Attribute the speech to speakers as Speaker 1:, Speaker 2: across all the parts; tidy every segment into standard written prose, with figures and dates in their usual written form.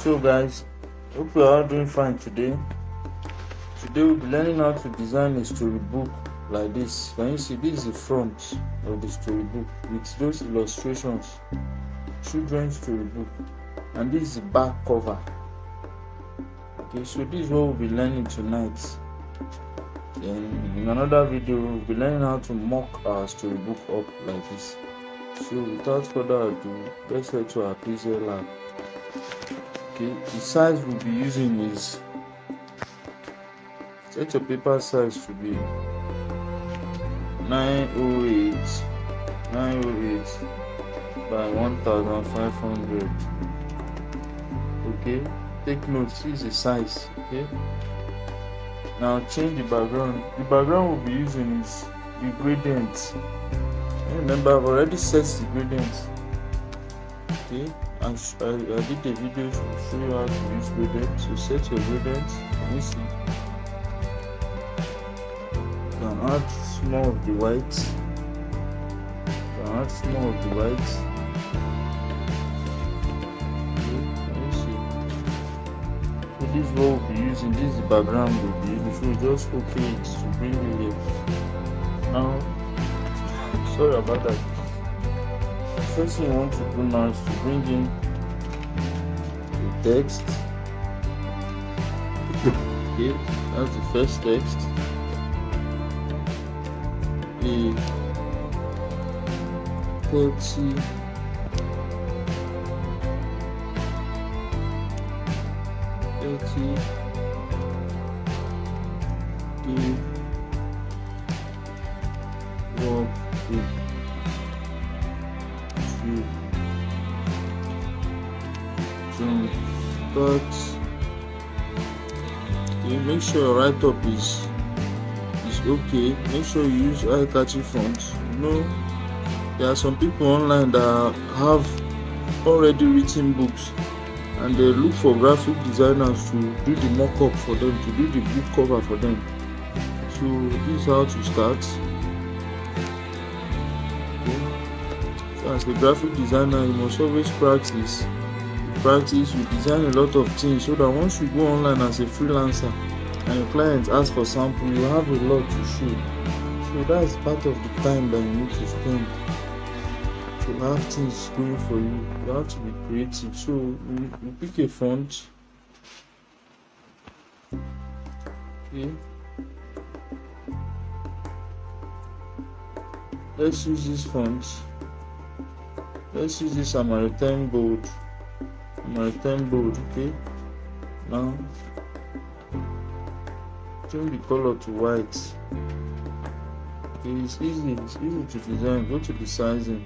Speaker 1: So guys, hope you are all doing fine today. Today we'll be learning how to design a storybook like this. Can you see, this is the front of the storybook with those illustrations, children's storybook, and this is the back cover. Okay, so this is what we'll be learning tonight. Then in another video we'll be learning how to mock our storybook up like this. So without further ado, let's head to our PixelLab. Okay, the size we'll be using is, set your paper size to be 908 by 1500. Okay, take note, this is the size. Okay, now change the background. The background we'll be using is the gradient. Remember, I've already set the gradient. Okay, I did the video to show you how to use gradient. So set your gradient. Let me see. You can add more of the white. You can add more of the white. Okay, let me see. So this is what we'll be using. This is the background we'll be using. So just okay it to bring it here. Now, sorry about that. First thing you want to do now is to bring in the text. Okay, that's the first text. A 30 work with but you make sure your write-up is okay. Make sure you use eye-catchy fonts. You know, there are some people online that have already written books and they look for graphic designers to do the mock-up for them, to do the book cover for them. So this is how to start. As a graphic designer, you must always practice. You design a lot of things so that once you go online as a freelancer and your clients ask for sample, you have a lot to show. So that's part of the time that you need to spend to have things going for you. You have to be creative. So you pick a font. Okay, let's use this font. Let's use this American bold. Okay, now change the color to white. Okay, it's easy to design. Go to the sizing.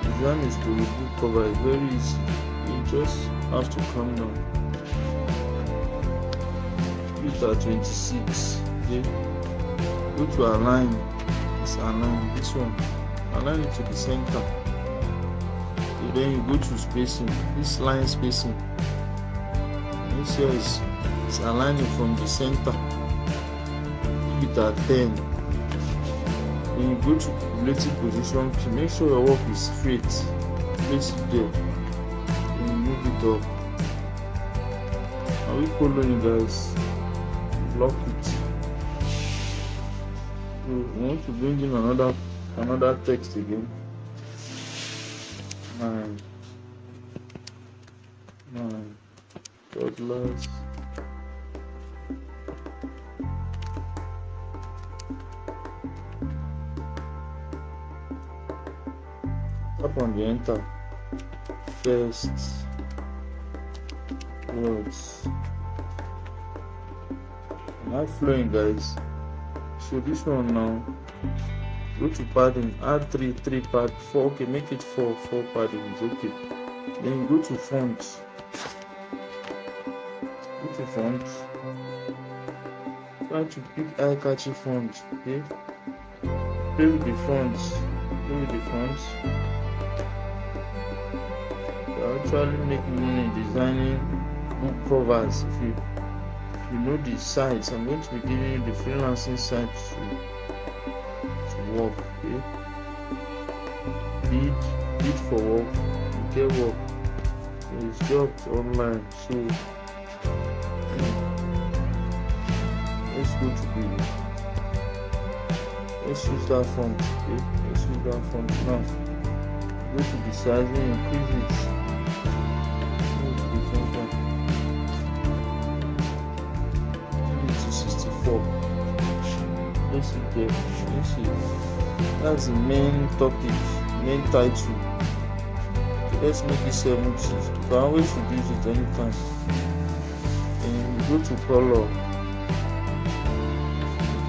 Speaker 1: Design is to the book cover. It's very easy. You just have to calm down. Put at 26. Okay, go to align. It's align. This one, align it to the center. Then you go to spacing, this line spacing. This here is aligning from the center. Give it at 10. Then you go to relative position to make sure your work is straight. Place it there. Then you move it up. Are we following, guys? Lock it. So we want to bring in another text again. 9 toddlers. Tap on the enter. First words. Now flowing, guys. So this one now. Go to padding, add 3 pad, 4, okay, make it 4 padding is okay. Then you go to font. Try to pick eye-catchy font. Okay, play with the fonts. You actually make money designing book covers. If you know the sites, I'm going to be giving you the freelancing sites to work. Okay, bid for work, you get work. it's dropped online. So let's go to the let's use that font. Okay, let's use that font now. Go to the size and increase it. Move to the center. Give it to 64. Let's see there. Let's see. That's the main topic, main title. So let's make it 70. You can always reduce it anytime. And go to color.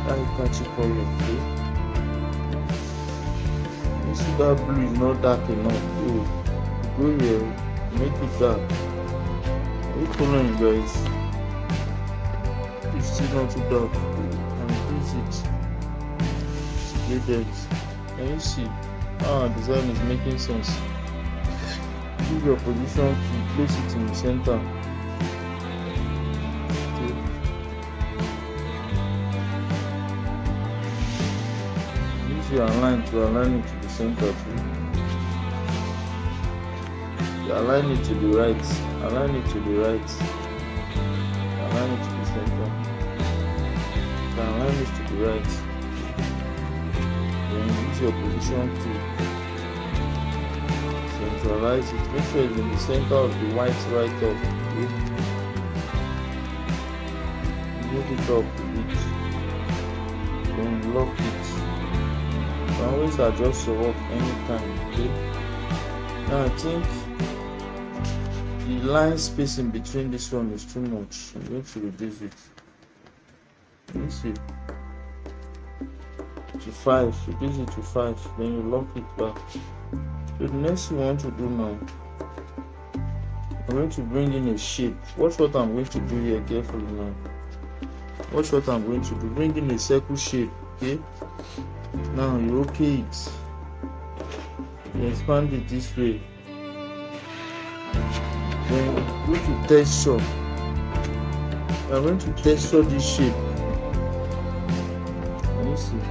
Speaker 1: Eye catchy color. Okay. You see that blue is not dark enough. So go here, make it dark. What coloring, guys? It's still not too dark. And increase it. Get that. Can you see how our design is making sense? Use your position to place it in the center. Okay. Use your align to align it to the center too. You align it to the right. Align it to the right. Align it to the center. You can align it to the right. Then use your position to centralize it. Make sure it's in the center of the white right up. Okay. Move it up a bit. Then lock it. You can always adjust your work anytime. Okay. Now I think the line spacing between this one is too much. I'm going to reduce it. Let's see. To 5, reduce it to 5, then you lock it back. So the next thing you want to do now, I'm going to bring in a shape. Watch what I'm going to do here carefully now. Watch what I'm going to do. Bring in a circle shape. Okay. Now you okay it. You expand it this way. Then go to texture. I'm going to texture this shape. Let me see.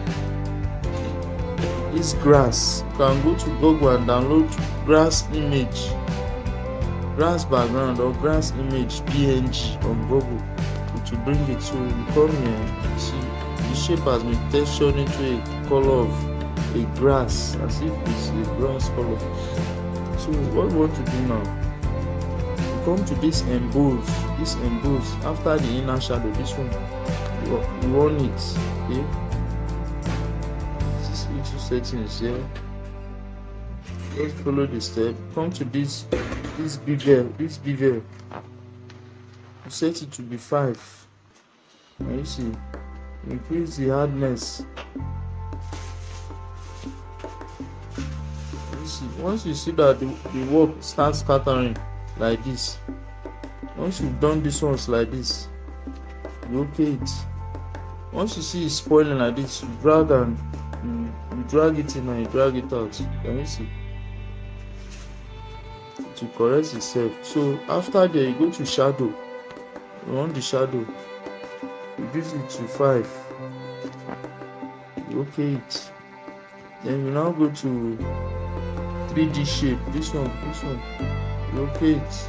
Speaker 1: This grass, you can go to Google and download grass image, grass background or grass image PNG on Google to bring it. So you come here, see the shape has been textured into a color of a grass, as if it's a grass color. So what we want to do now, you come to this emboss, after the inner shadow, this one, you want it, okay? Settings here. Let's follow the step. Come to this bevel. You set it to be 5. And you see, increase the hardness. You see, once you see that the work starts scattering like this, once you've done this ones like this, you okay it. Once you see it spoiling like this, you drag and you drag it in and you drag it out. Can you see? To correct itself. So after there, you go to shadow. You want the shadow. Reduce it to 5. You okay it. Then you now go to 3D shape. This one. You okay it.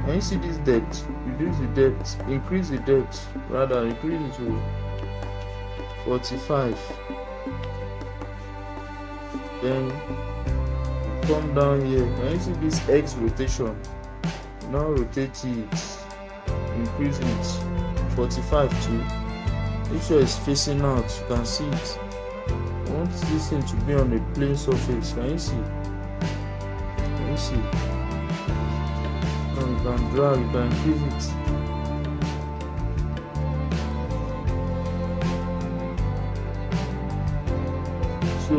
Speaker 1: Can you see this depth? Reduce the depth. Increase the depth. Rather, increase it to 45. Then come down here. Can you see this X rotation? Now rotate it, increase it 45 too. Make sure it's facing out. You can see it. I want this thing to be on a plane surface. Can you see? Now you can drag, you can increase it. So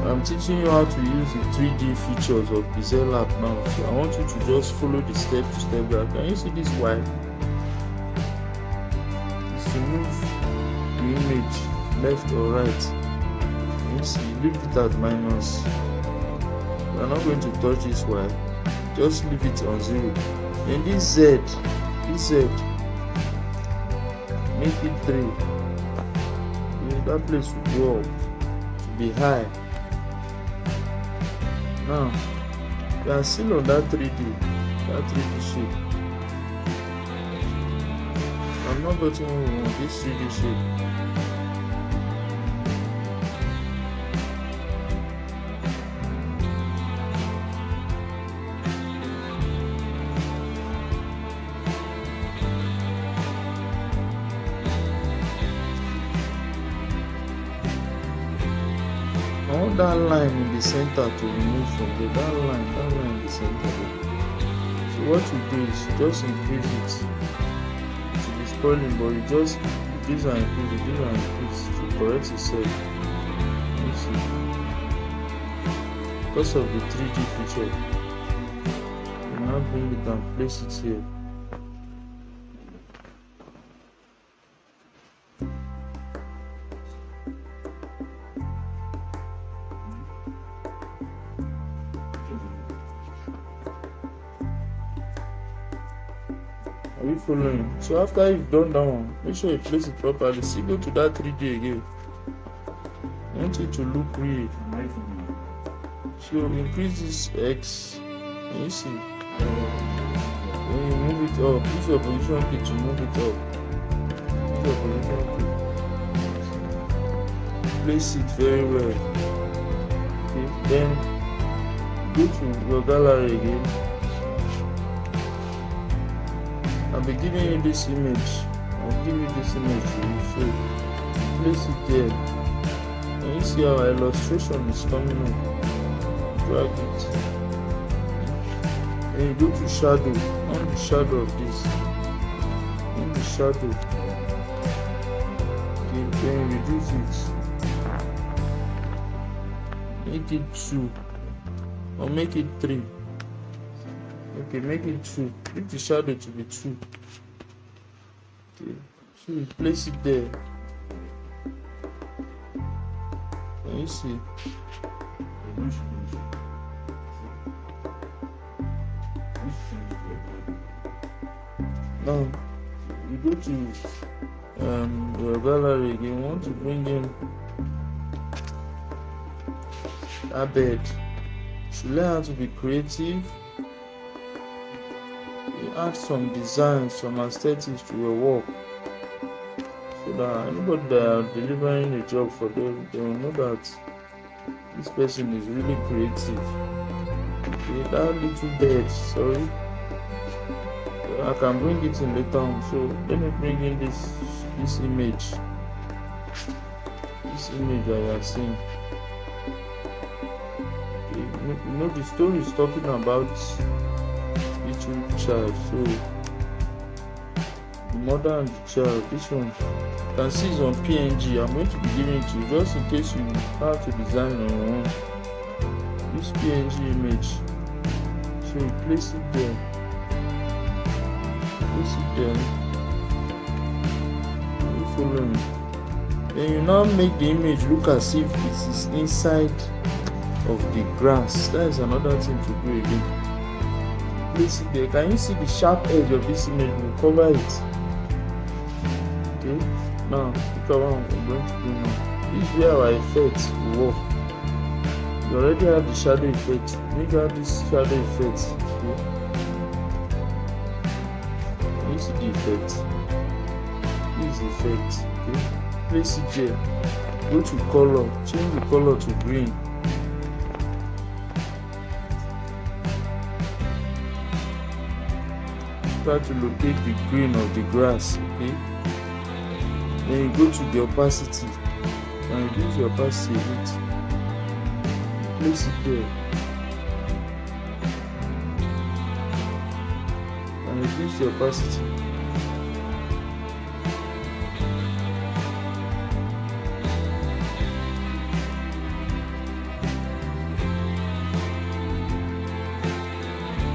Speaker 1: I'm teaching you how to use the 3D features of PixelLab now. So I want you to just follow the step-to-step guide. Can you see this Y? It's to move the image left or right. Can you see? Leave it at minus. We're not going to touch this Y. Just leave it on 0. Then this Z, make it 3. That place will go up. Be high. Now You are still on that 3D shape. I'm not getting what we want, this 3D shape. I want that line in the center to remove from there. That line in the center there. So what you do is just increase it to be spoiling, but you just this and increase to correct itself. You see, because of the 3D feature, you now bring it and place it here. Are you following? So after you've done that one, make sure you place it properly. See, go to that 3D again. I want it to look real. So increase this X. Can you see? When you move it up, use your position key to move it up. Use your position key. Place it very well. Okay. Then go to your gallery again. I'll be giving you this image. I'll give you this image to you. So place it there. And you see our illustration is coming up. Drag it. And you go to shadow. On the shadow of this. On the shadow. Okay, then reduce it. Make it 2. Or make it 3. Okay, make it 2. Make the shadow to be 2. Okay, so you place it there. Can you see? Now you go to your gallery again. You want to bring in a bed. You should learn how to be creative. Add some design, some aesthetics to your work, so that anybody that are delivering a job for them, they will know that this person is really creative. Okay, that little bed, sorry, I can bring it in later on. So let me bring in this image that you are seeing. Okay, you know the story is talking about child, so the mother and the child. This one you can see is on PNG. I'm going to be giving it to you just in case you have to design on your own. This PNG image, so you place it there. You follow me. Then you now make the image look as if it is inside of the grass. That is another thing to do again. Place it there. Can you see the sharp edge of this image? We'll cover it. Okay, now look at what I'm going to do now. This is where our effects will work. You already have the shadow effect. Make out this shadow effect. Okay, can you see the effect? This is the effect. Okay, place it there. Go to color, change the color to green. Try to locate the green of the grass. Okay, then you go to the opacity and reduce the opacity a bit. Place it there and reduce the opacity.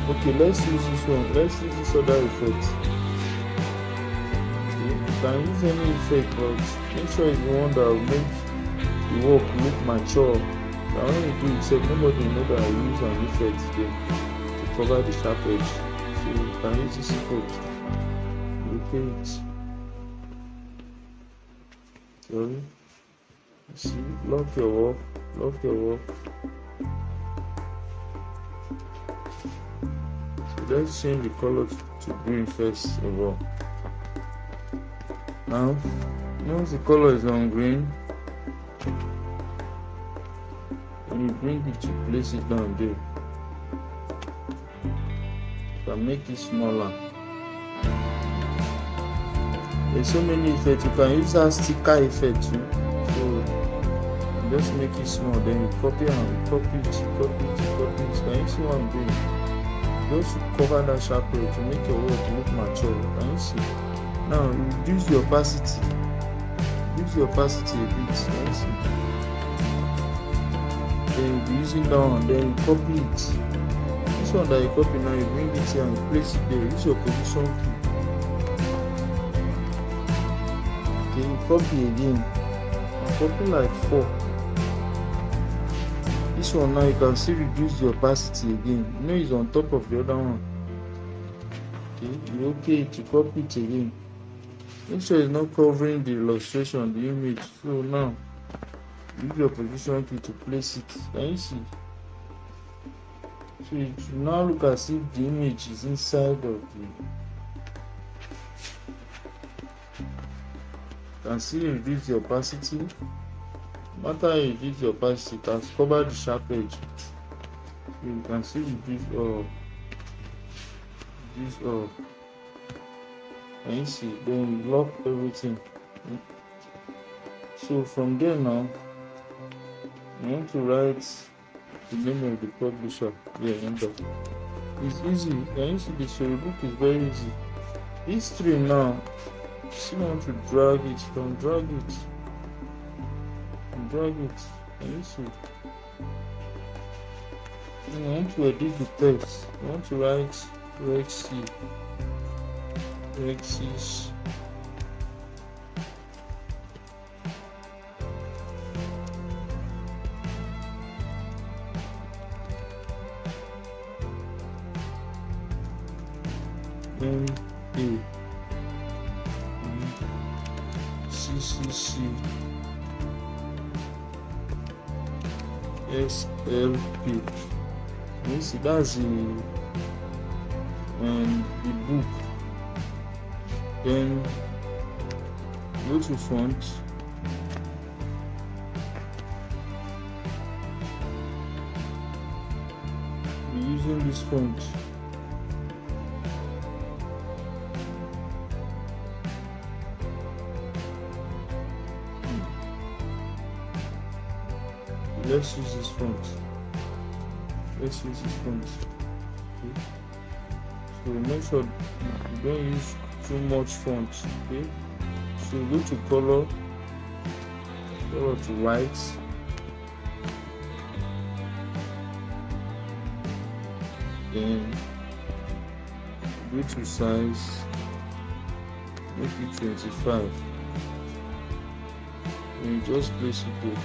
Speaker 1: Okay, let's use this one. Let's use this other effect. Okay, you can use any effect, but make sure it's the one that will make the work look mature. So when you do it, nobody will know that I use an effect there to cover the sharp edge. So you can use this effect. Locate. Sorry. See, lock your work. let's change the color to green first of all. Now once the color is on green, when you bring it to place it down there, you can make it smaller. There's so many effects. You can use that sticker effect too. So just make it small, then you copy and copy it. Can you see what I'm doing? Just to cover that sharp edge to make your work look mature. Can you see? Now reduce the opacity. Reduce the opacity a bit. Can you see? Then you'll be using that one. Then you copy it. This one that you copy now, you bring it here and place it there. Use your position key. Okay, you copy again. Copy like 4. This one now you can still reduce the opacity again. You know it's on top of the other one. Okay, you okay to copy it again. Make sure it's not covering the illustration, the image. So now use your position key to place it. Can you see? So it will now look as if the image is inside of the. You can still reduce the opacity. No matter you reduce the opacity, it has covered the sharp edge. So you can still reduce all. Can you see? Then you lock everything. So from there now, you want to write the name of the publisher. Yeah, enter. It's easy. Can you see the storybook is very easy. This tree now, if you want to drag it, you can drag it. Can you see? You want to edit the text. You want to write Rexis. MACCC SLP. You see, that's the book. Then go to font. We're using this font. Let's use this font. Okay. So make sure you don't use too much font. Okay. So go to color to white. Then go to size. Make it 25. And you just place it there.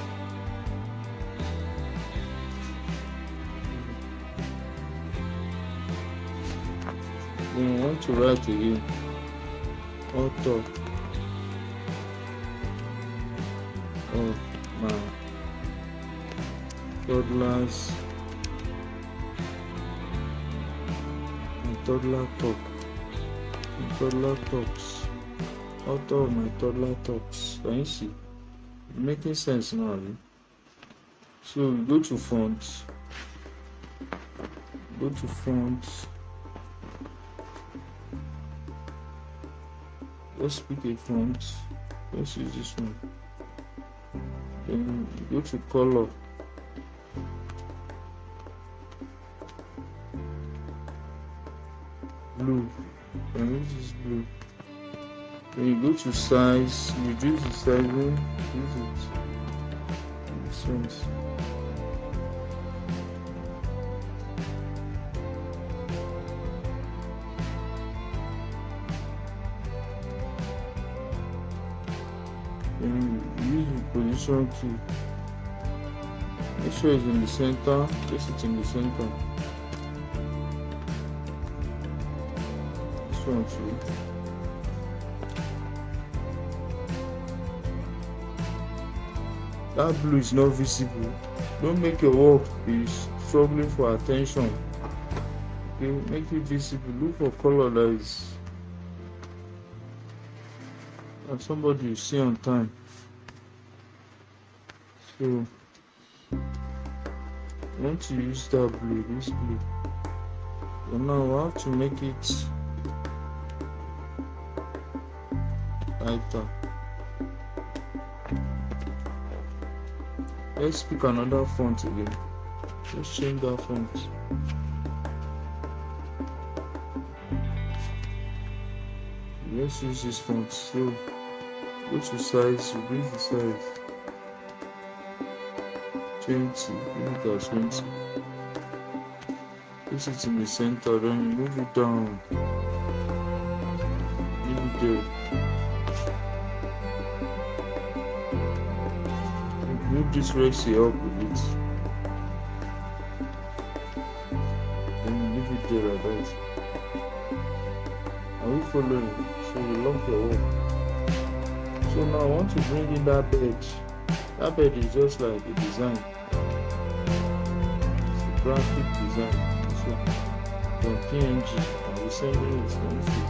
Speaker 1: Then you want to write again author of my toddler talks. Author of my toddler talks. Can you see? It's making sense now. So go to fonts. Let's pick a font. Let's use this one. Then go to color. Blue. And use this blue. Then you go to size. Reduce the sizing. Use it. Makes sense. Then use the position key. Make sure it's in the center. Place it in the center. This one too. That blue is not visible. Don't make your work be struggling for attention. Okay, make it visible. Look for color that is somebody you see on time. So I want to use that blue, this blue. So now I have to make it lighter. Let's pick another font again. Let's change that font. Let's use this font. So go to size, reduce the size 20, give it as 20. Place it in the center, then move it down. Leave it there. Move this ratio up with it. Then leave it there like that. Are we following? So you lock your work. So now I want to bring in that bed. That bed is just like a design. It's a graphic design. So from PNG, I will send you it from free.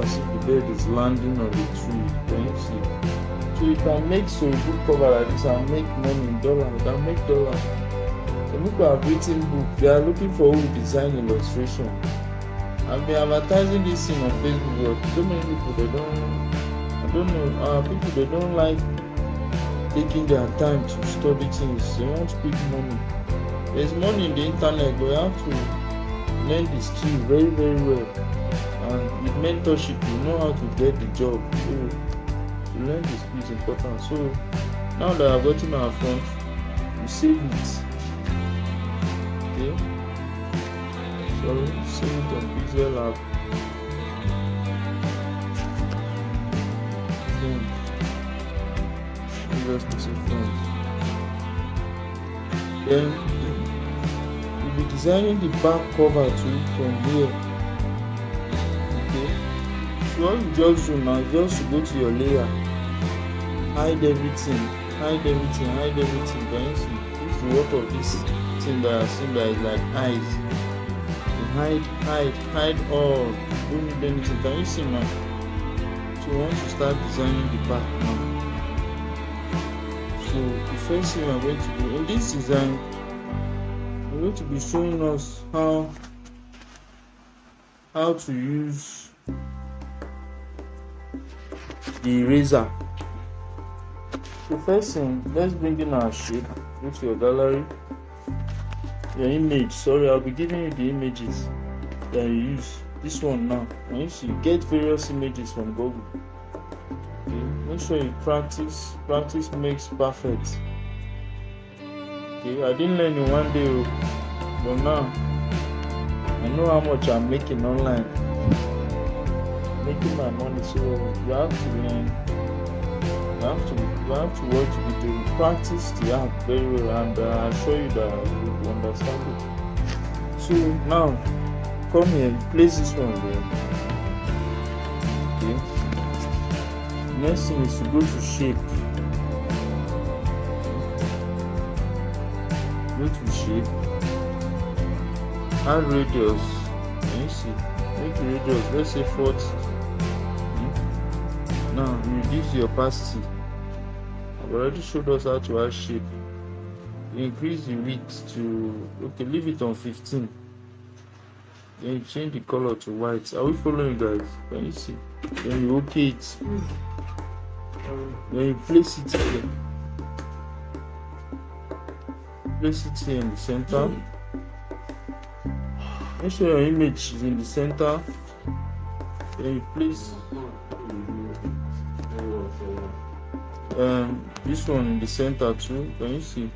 Speaker 1: As if the bird is landing on the tree. Can you see? So you can make Storybook cover like this and make money in dollars. You can make dollars. Some people have written book. They are looking for who design illustration. I've been advertising this thing on Facebook, but so many people I don't know. People they don't like taking their time to study things. They want quick money. There's money in the internet, but you have to learn the skill very, very well. And with mentorship, you know how to get the job. So to learn the skill is important. So now that I've gotten our font, we save it. Okay. So save it on PixelLab. Just put it front. Then we'll be designing the back cover too from here. So what you just do now is just to go to your layer, hide everything. Can you see? This is the work of this thing that I see that is like eyes. You hide all. Don't need anything. Can you see now? So once you start designing the back now. So the first thing I'm going to do in this design, I'm going to be showing us how to use the eraser. So first thing, let's bring in our shape. Go to your gallery, your image. Sorry, I'll be giving you the images that you use. This one now. And you see, get various images from Google. Okay, make sure you practice. Practice makes perfect. Okay, I didn't learn in one day, but now I know how much I'm making online. Making my money, so you have to learn. You have to watch video, practice the app very well, and I'll show you that you will understand it. So now, come here, place this one there. Okay. Next thing is to go to shape. Go to shape. Add radius. Can you see? Make the radius, let's say 40. Now reduce the opacity. I've already showed us how to add shape. Increase the width to, okay, leave it on 15. Then you change the color to white. Are we following, guys? Can you see? Then you okay it. Then you place it here. Place it here in the center. Make sure your image is in the center. Then you place this one in the center too. Can you see?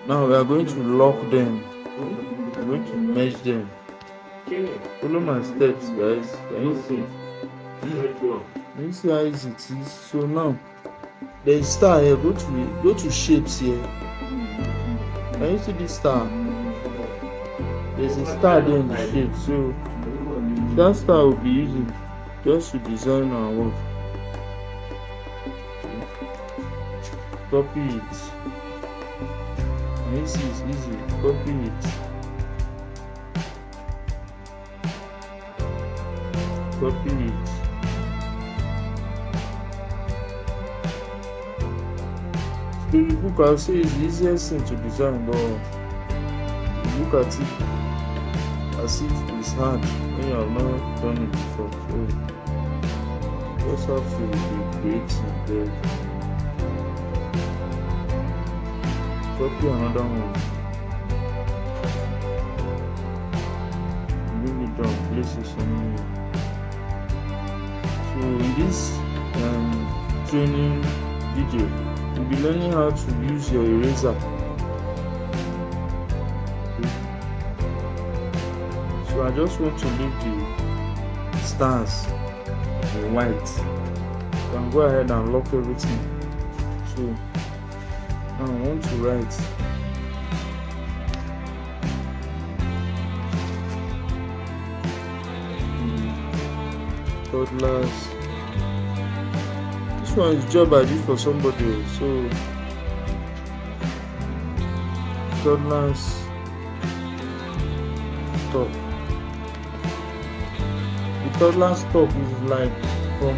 Speaker 1: Now we are going to lock them. We are going to merge them. Follow my steps, guys. Can you see? Can you see how easy it is? So now there is star here. Go to shapes here. Can you see this star? There's a star there in the shape. So that star will be using just to design our work. Copy it. And this is easy. Copy it. Copy it. Storybook, I'll say, is the easiest thing to design, but look at it as if it's hard when you have not done it before. So you just have to be creative there. Copy another one. Bring it down, place it somewhere. So in this training video, you'll be learning how to use your eraser. So I just want to leave the stars in white. You can go ahead and lock everything. So now I want to write toddlers. This one is job I did for somebody. So toddlers talk. The toddlers talk is like from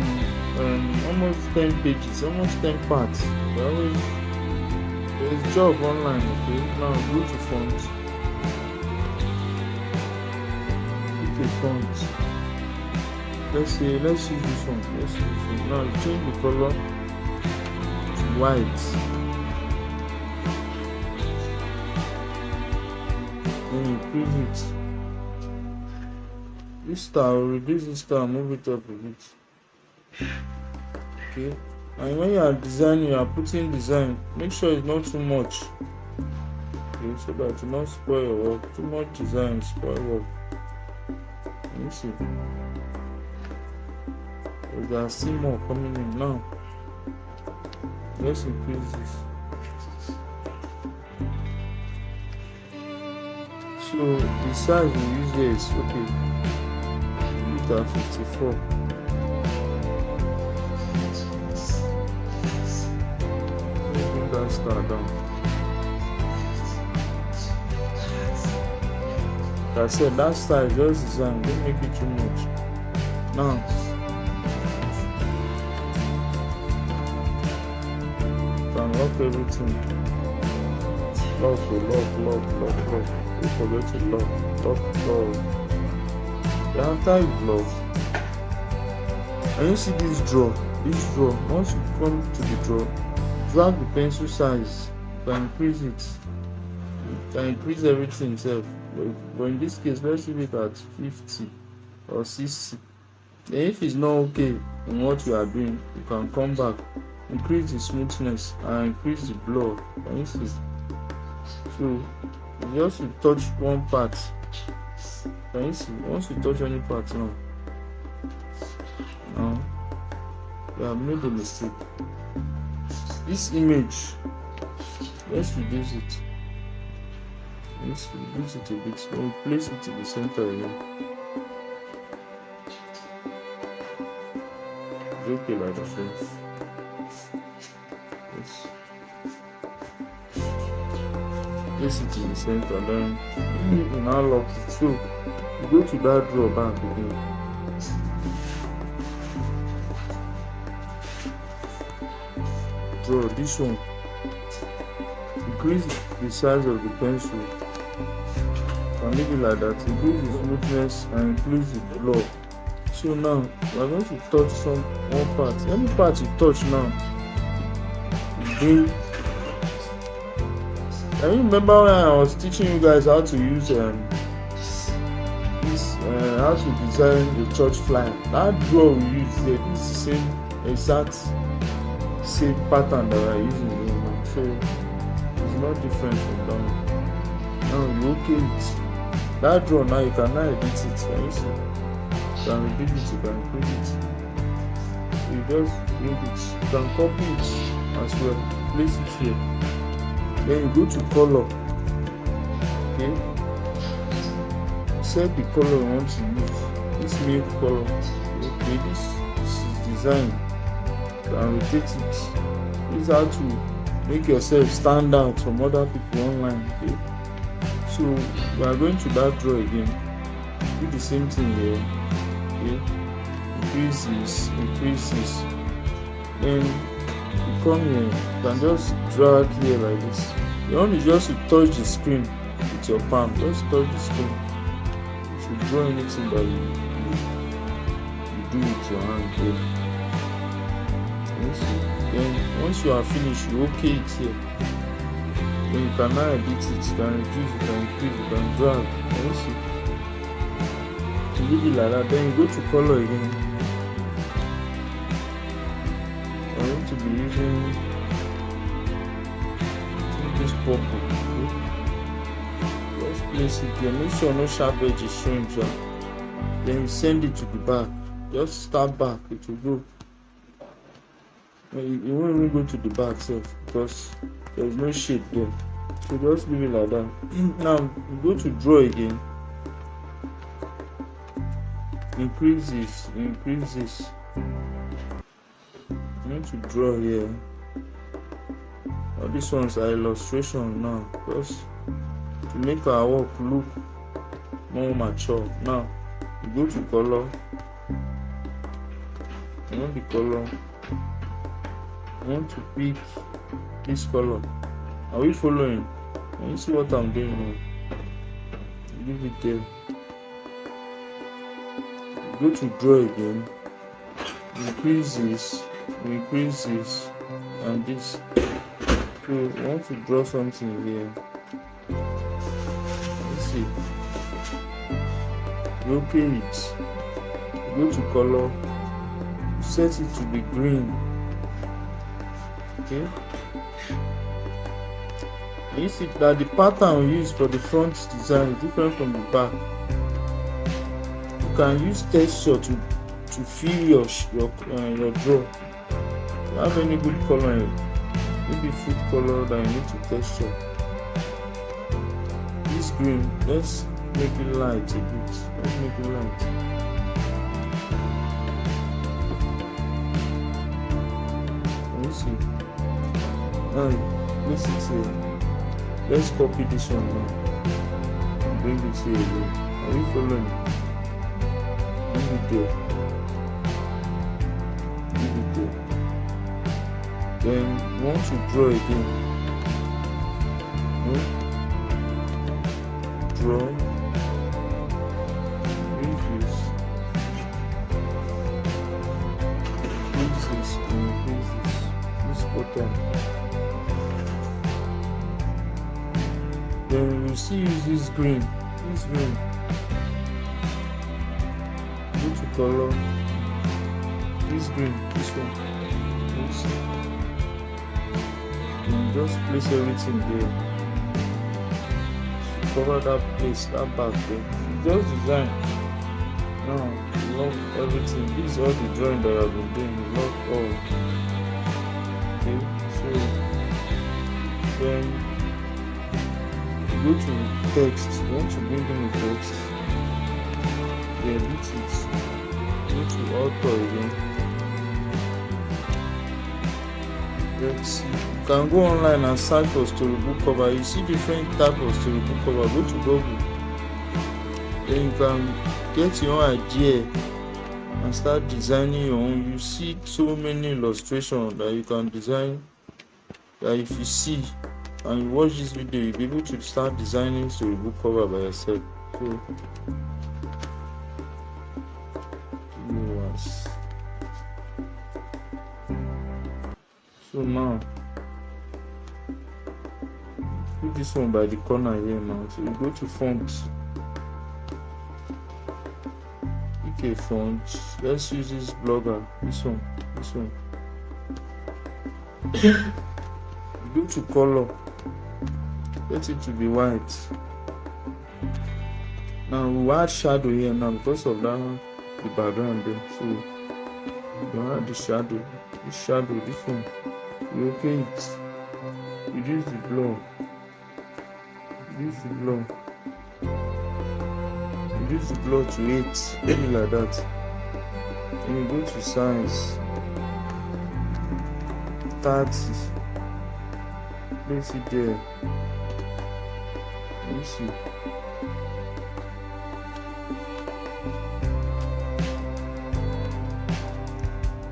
Speaker 1: almost 10 pages, almost 10 parts. There's job online. Okay, now go to font. Pick a font. Let's use this one. Now change the color to white. Then increase it. This star, reduce this star, move it up a bit. Okay. And when you are designing, you are putting design, make sure it's not too much. Okay, so that you not spoil your work. Too much design spoil work. Let me see. There are still more coming in now. Let's increase this. So the size we use here is okay. Put at 54. Bring that star down. Like I said, that star is just design. Don't make it too much. Now. Lock everything. Lock. Don't forget to lock. Then after you lock, and you see this drawer. Once you come to the drawer, drag the pencil size. You can increase it. You can increase everything itself. But in this case, let's leave it at 50 or 60. Then if it's not okay in what you are doing, you can come back. Increase the smoothness and increase the blur. Can you see? So you just touch one part. Can you see? Once you touch any part now you have made a mistake. This image, let's reduce it. Let's reduce it a bit. Then we place it in the center again. It's okay like that. Place it in the center, then you now lock it. So you go to that drawer back again. Draw this one. Increase the size of the pencil. And leave it like that. Increase the smoothness and increase the blur. So now we are going to touch one part. Any part you touch now, I remember when I was teaching you guys how to use how to design the church flyer. That drawer we use here is the same exact same pattern that we're using here now. So it's not different from that one. Now you okay it. That drawer now you can now edit it. Can you see? You can reduce it, you can increase it. So you just bring it. You can copy it as well. Place it here. Then you go to color. Okay. Set the color you want to use. This milk color. You Okay, this is design. You can rotate it. This is how to make yourself stand out from other people online. Okay, so we are going to that draw again. Do the same thing here. Okay, increase this, then you come here. You can just drag here like this. You want is just to touch the screen with your palm. Just touch the screen. If you draw anything that you do with your hand here. Then once you are finished, you okay it here. Then you can now edit it. You can reduce, you can increase, you can drag. You see. To leave it like that. Then you go to color again. I'm going to be using this purple. Okay? Just place it there. Make sure no sharp edge is showing. Then you send it to the back. Just start back. It will go. You won't even go to the back self because there's no shade there. So just leave it like that. Now you go to draw again. Increase this. I'm going to draw here. Now these ones are illustration now, because to make our work look more mature. Now you go to color. I want the color. I want to pick this color. Are we following? Can you see what I'm doing now? Leave it there. Go to draw again. Increase this, and this. So I want to draw something here. Let's see. Locate it. Go to color. Set it to be green. Okay. You see that the pattern we use for the front design is different from the back. You can use texture to fill your draw. If you have any good color, maybe food color that you need to texture. This green, let's make it light a bit. Let's make it light. Let me see. Now place it here. Let's copy this one now. Bring it here again. Are you following? Leave it there. Then once you draw again, draw, increase this button. Then you see this green. Go to color. This green, this one. You just place everything there. Cover that place, that back there. You just design. Now, lock everything. This is all the drawing that I've been doing. Lock all. Okay, so then you go to text. You want to bring in the text. Then edit it. Go to author again. Let's see. You can go online and search for storybook cover. You see different type of storybook cover. Go to Google. Then you can get your own idea and start designing your own. You see so many illustrations that you can design. That if you see and you watch this video, you'll be able to start designing storybook cover by yourself. So now put this one by the corner here now. So you go to font. Okay, font. Let's use this blogger. This one. You go to color. Get it to be white. Now we'll add shadow here now because of that the background there. So you add the shadow. This one. Locate. Reduce the blur. Reduce the blur to 8. Maybe like that. Then you go to size 30, place it there. You see.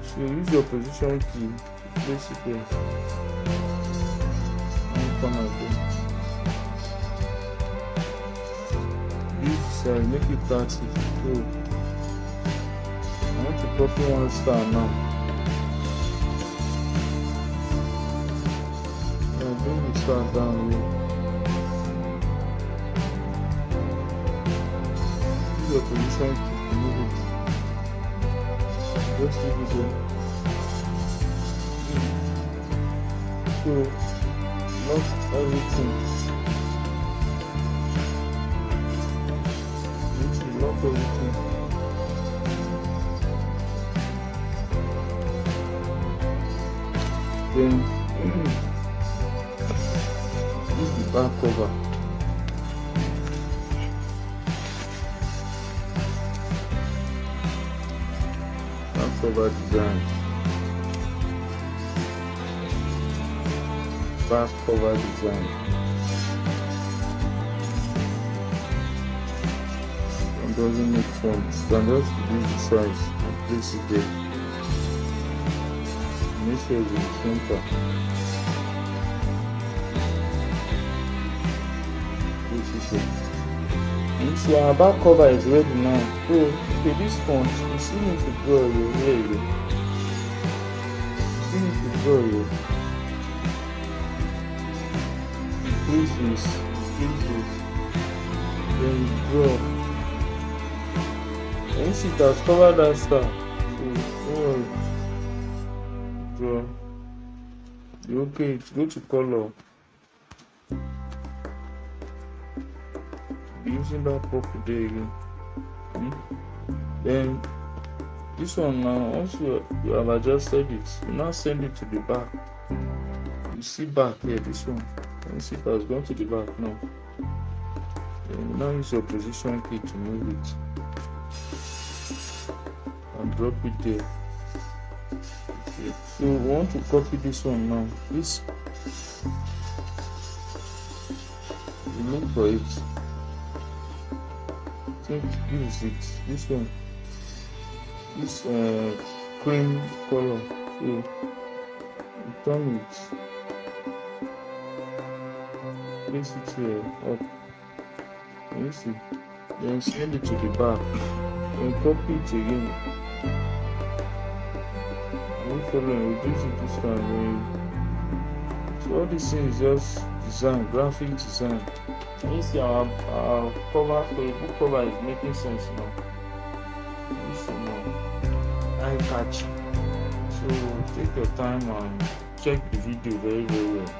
Speaker 1: So use your position key to place it there. And come again. Use size, make it 30. So I want to copy one star now. Now bring the star down here. Use your position key to move it. Just leave it there. So not everything. Literally not everything. Then use the back cover. Back cover design. Back cover design. It doesn't make sense. You can just reduce the size and place it there. Make sure it's in the center. Place it there. And you see our back cover is ready now. So with this font, you still need to draw your hair. You still need to draw your creases, then you draw. And you see it has covered that star. So don't worry. Draw. Okay, go to color. Using that purple there again. Then this one now, once you have adjusted it, you now send it to the back. You see back here, this one. You see it has gone to the back now. Then you now use your position key to move it and drop it there. Okay. So we want to copy this one now. This, you look for it. I think this is it. This one. This cream color. So you turn it. Place it here up. You see. Then send it to the back. Then copy it again. I'm following. Reduce it this time. So all these things is just design, graphic design. And you see our cover, so the book cover is making sense now. You see now. Eye catch. So take your time and check the video very, very well.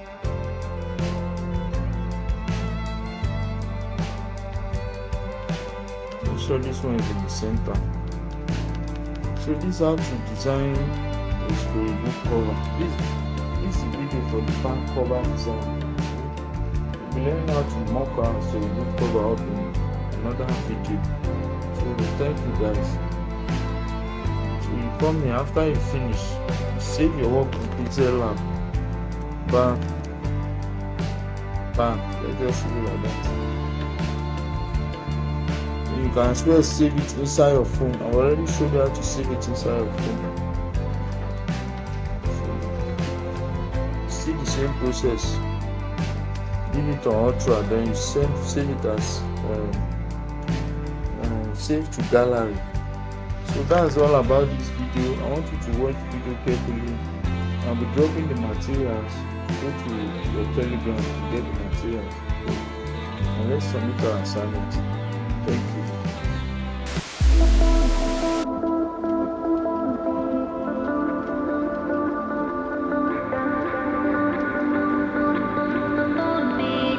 Speaker 1: Make sure this one is in the center. So this is how to design a storybook cover. This is the video for the back cover design. We'll learn how to mock our storybook cover up in another video. So thank you guys. So you come here after you finish, save your work in PixelLab. Bam. Let's just do it like that. You can as well save it inside your phone. I've already showed you how to save it inside your phone. See the same process. Leave it on Ultra, then you save it as save to gallery. So that's all about this video. I want you to watch the video carefully. I'll be dropping the materials. Go to your Telegram to get the materials. And let's submit our assignment. Thank you.